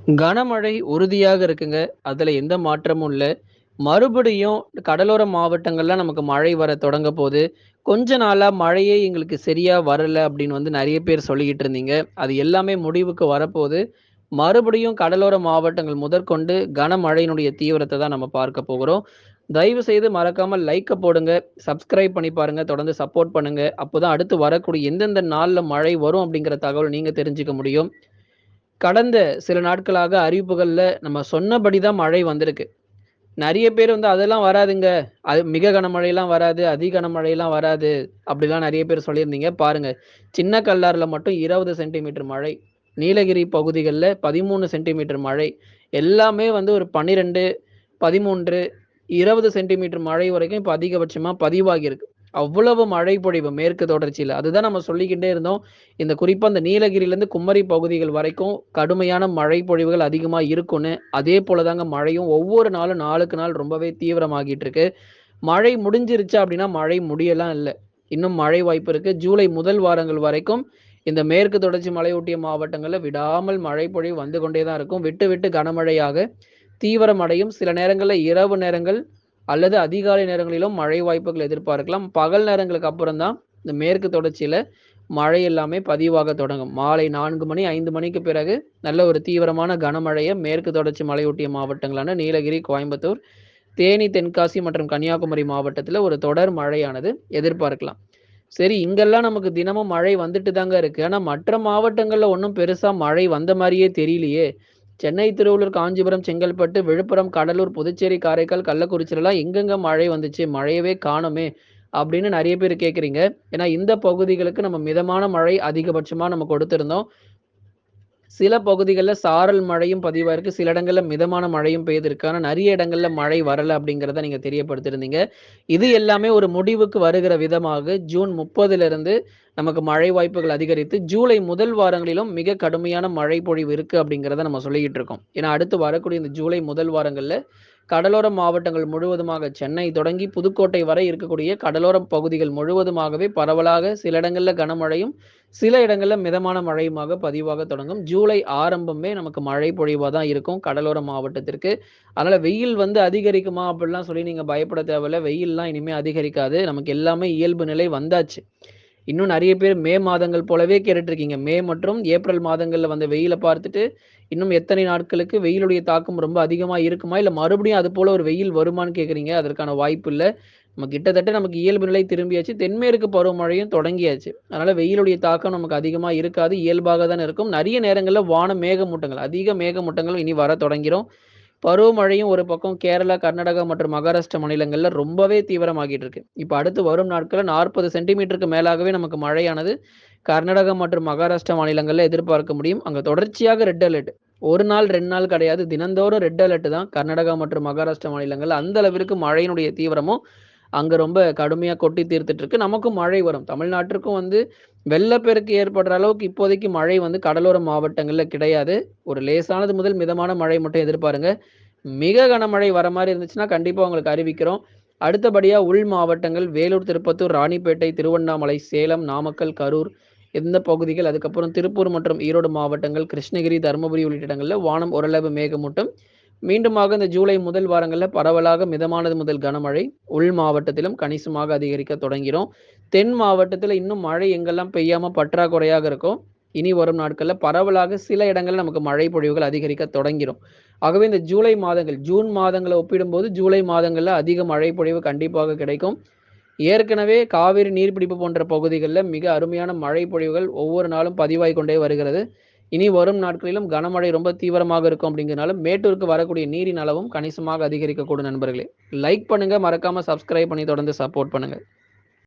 கனமழை உறுதியாக இருக்குங்க. அதுல எந்த மாற்றமும் இல்ல. மறுபடியும் கடலோர மாவட்டங்கள்ல நமக்கு மழை வர தொடங்க போது. கொஞ்ச நாளா மழையே எங்களுக்கு சரியா வரல அப்படின்னு வந்து நெறைய பேர் சொல்லிக்கிட்டு இருந்தீங்க. அது எல்லாமே முடிவுக்கு வரப்போது. மறுபடியும் கடலோர மாவட்டங்கள் முதற்கொண்டு கனமழையினுடைய தீவிரத்த தான் நம்ம பார்க்க போகிறோம். தயவு செய்து மறக்காம லைக்க போடுங்க. சப்ஸ்கிரைப் பண்ணி பாருங்க. தொடர்ந்து சப்போர்ட் பண்ணுங்க. அப்போதான் அடுத்து வரக்கூடிய எந்தெந்த நாள்ல மழை வரும் அப்படிங்கிற தகவல் நீங்க தெரிஞ்சுக்க முடியும். கடந்த சில நாட்களாக அறிவிப்புகள்ல நம்ம சொன்னபடி தான் மழை வந்திருக்கு. நெறைய பேர் வந்து அதெல்லாம் வராதுங்க. அது மிக கனமழைலாம் வராது, அதி கனமழைலாம் வராது. அப்படிலாம் நெறைய பேர் சொல்லியிருந்தீங்க. பாருங்க, சின்ன கல்லாறுல மட்டும் 20 சென்டிமீட்டர் மழை. நீலகிரி பகுதிகள்ல 13 சென்டிமீட்டர் மழை. எல்லாமே வந்து ஒரு 12, 13, 20 சென்டிமீட்டர் மழை வரைக்கும் இப்ப அதிகபட்சமா பதிவாகியிருக்கு. அவ்வளவு மழை பொழிவு மேற்கு தொடர்ச்சியில. அதுதான் நம்ம சொல்லிக்கிட்டே இருந்தோம். இந்த குறிப்பா இந்த நீலகிரிலேருந்து குமரி பகுதிகள் வரைக்கும் கடுமையான மழை பொழிவுகள் அதிகமா இருக்குன்னு. அதே போல தாங்க மழையும் ஒவ்வொரு நாளும் நாளுக்கு நாள் ரொம்பவே தீவிரமாகிட்டு இருக்கு. மழை முடிஞ்சிருச்சா அப்படின்னா, மழை முடியலாம் இல்ல. இன்னும் மழை வாய்ப்பு இருக்கு. ஜூலை முதல் வாரங்கள் வரைக்கும் இந்த மேற்கு தொடர்ச்சி மலையொட்டிய மாவட்டங்கள்ல விடாமல் மழை பொழிவு வந்து கொண்டே தான் இருக்கும். விட்டு விட்டு கனமழையாக தீவிரமடையும். சில நேரங்கள்ல இரவு நேரங்கள் அல்லது அதிகாலை நேரங்களிலும் மழை வாய்ப்புகள் எதிர்பார்க்கலாம். பகல் நேரங்களுக்கு அப்புறம் தான் இந்த மேற்கு தொடர்ச்சியில மழை எல்லாமே பதிவாக தொடங்கும். மாலை 4 மணி, 5 மணிக்கு பிறகு நல்ல ஒரு தீவிரமான கனமழைய மேற்கு தொடர்ச்சி மலையொட்டிய மாவட்டங்களான நீலகிரி, கோயம்புத்தூர், தேனி, தென்காசி மற்றும் கன்னியாகுமரி மாவட்டத்தில ஒரு தொடர் மழையானது எதிர்பார்க்கலாம். சரி, இங்கெல்லாம் நமக்கு தினமும் மழை வந்துட்டு தாங்க இருக்கு. ஆனா மற்ற மாவட்டங்கள்ல ஒண்ணும் பெருசா மழை வந்த மாரியே தெரியலையே! சென்னை, திருவள்ளூர், காஞ்சிபுரம், செங்கல்பட்டு, விழுப்புரம், கடலூர், புதுச்சேரி, காரைக்கால், கள்ளக்குறிச்சிலலாம் எங்கெங்க மழை வந்துச்சு? மழையவே காணோமே! அப்படின்னு நெறைய பேர் கேட்கிறீங்க. ஏன்னா இந்த பகுதிகளுக்கு நம்ம மிதமான மழை அதிகபட்சமா நம்ம கொடுத்திருந்தோம். சில பகுதிகள்ல சாரல் மழையும் பதிவாயிருக்கு. சில இடங்கள்ல மிதமான மழையும் பெய்திருக்கு. ஆனா நெறைய இடங்கள்ல மழை வரல அப்படிங்கிறத நீங்க தெரியப்படுத்தியிருந்தீங்க. இது எல்லாமே ஒரு முடிவுக்கு வருகிற விதமாக ஜூன் 30லிருந்து நமக்கு மழை வாய்ப்புகள் அதிகரித்து, ஜூலை முதல் வாரங்களிலும் மிக கடுமையான மழை பொழிவு இருக்கு அப்படிங்கிறத நம்ம சொல்லிக்கிட்டு இருக்கோம். ஏன்னா அடுத்து வரக்கூடிய இந்த ஜூலை முதல் வாரங்கள்ல கடலோர மாவட்டங்கள் முழுவதுமாக சென்னை தொடங்கி புதுக்கோட்டை வரை இருக்கக்கூடிய கடலோர பகுதிகள் முழுவதுமாகவே பரவலாக சில இடங்கள்ல கனமழையும், சில இடங்கள்ல மிதமான மழையுமாக பதிவாக தொடங்கும். ஜூலை ஆரம்பமே நமக்கு மழை பொழிவா தான் இருக்கும் கடலோர மாவட்டத்திற்கு. அதனால வெயில் வந்து அதிகரிக்குமா? அப்படிலாம் சொல்லி நீங்க பயப்பட தேவையில்ல. வெயில்லாம் இனிமே அதிகரிக்காது. நமக்கு எல்லாமே இயல்பு நிலை வந்தாச்சு. இன்னும் நெறைய பேர் மே மாதங்கள் போலவே கேட்டுட்டுருக்கீங்க. மே மற்றும் ஏப்ரல் மாதங்கள்ல வந்த வெயில பார்த்துட்டு, இன்னும் எத்தனை நாட்களுக்கு வெயிலுடைய தாக்கம் ரொம்ப அதிகமா இருக்குமா? இல்ல மறுபடியும் அது போல ஒரு வெயில் வருமான்னு கேட்குறீங்க. அதற்கான வாய்ப்பு இல்ல. நம்ம கிட்டத்தட்ட நமக்கு இயல்பு நிலை திரும்பியாச்சு. தென்மேற்கு பருவமழையும் தொடங்கியாச்சு. அதனால வெயிலுடைய தாக்கம் நமக்கு அதிகமா இருக்காது. இயல்பாக தானே இருக்கும். நெறைய நேரங்கள்ல வானம் மேகமூட்டங்கள், அதிக மேகமூட்டங்கள் இனி வர தொடங்கிரும். பருவமழையும் ஒரு பக்கம் கேரளா, கர்நாடகா மற்றும் மகாராஷ்டிரா மாநிலங்கள்ல ரொம்பவே தீவிரமாகிட்டு இருக்கு. இப்ப அடுத்து வரும் நாட்கள்ல 40 சென்டிமீட்டருக்கு மேலாகவே நமக்கு மழையானது கர்நாடகா மற்றும் மகாராஷ்டிரா மாநிலங்கள்ல எதிர்பார்க்க முடியும். அங்க தொடர்ச்சியாக ரெட் அலர்ட். 1 நாள், 2 நாள் கிடையாது. தினந்தோறும் ரெட் அலர்ட் தான் கர்நாடகா மற்றும் மகாராஷ்டிரா மாநிலங்கள்ல. அந்த அளவிற்கு மழையினுடைய தீவிரமும் அங்க ரொம்ப கடுமையா கொட்டி தீர்த்துட்டு இருக்கு. நமக்கும் மழை வரும். தமிழ்நாட்டிற்கும் வந்து வெள்ளப்பெருக்கு ஏற்படுற அளவுக்கு இப்போதைக்கு மழை வந்து கடலோர மாவட்டங்கள்ல கிடையாது. ஒரு லேசானது முதல் மிதமான மழை மட்டும் எதிர்பாருங்க. மிக கனமழை வர மாரி இருந்துச்சுன்னா, கண்டிப்பா உங்களுக்கு அறிவிக்கிறோம். அடுத்தபடியா உள் மாவட்டங்கள் வேலூர், திருப்பத்தூர், ராணிப்பேட்டை, திருவண்ணாமலை, சேலம், நாமக்கல், கரூர் இந்த பகுதிகள், அதுக்கப்புறம் திருப்பூர் மற்றும் ஈரோடு மாவட்டங்கள், கிருஷ்ணகிரி, தருமபுரி உள்ளிட்ட இடங்கள்ல வானம் ஓரளவு மேகமூட்டம். மீண்டுமாக இந்த ஜூலை முதல் வாரங்கள்ல பரவலாக மிதமானது முதல் கனமழை உள் மாவட்டத்திலும் கணிசமாக அதிகரிக்க தொடங்கிரும். தென் மாவட்டத்தில இன்னும் மழை எங்கெல்லாம் பெய்யாம பற்றாக்குறையாக இருக்கோ, இனி வரும் நாட்கள்ல பரவலாக சில இடங்கள்ல நமக்கு மழை பொழிவுகள் அதிகரிக்க தொடங்கிரும். ஆகவே இந்த ஜூலை மாதங்கள், ஜூன் மாதங்கள ஒப்பிடும்போது ஜூலை மாதங்கள்ல அதிக மழை பொழிவு கண்டிப்பாக கிடைக்கும். ஏற்கனவே காவிரி நீர்பிடிப்பு போன்ற பகுதிகள்ல மிக அருமையான மழை பொழிவுகள் ஒவ்வொரு நாளும் பதிவாகிக் கொண்டே வருகிறது. இனி வரும் நாட்களிலும் கனமழை ரொம்ப தீவிரமாக இருக்கும் அப்படிங்கிறனால, மேட்டூருக்கு வரக்கூடிய நீரின் அளவும் கணிசமாக அதிகரிக்கக்கூடும் நண்பர்களே. லைக் பண்ணுங்க, மறக்காம சப்ஸ்கிரைப் பண்ணி தொடர்ந்து சப்போர்ட் பண்ணுங்க.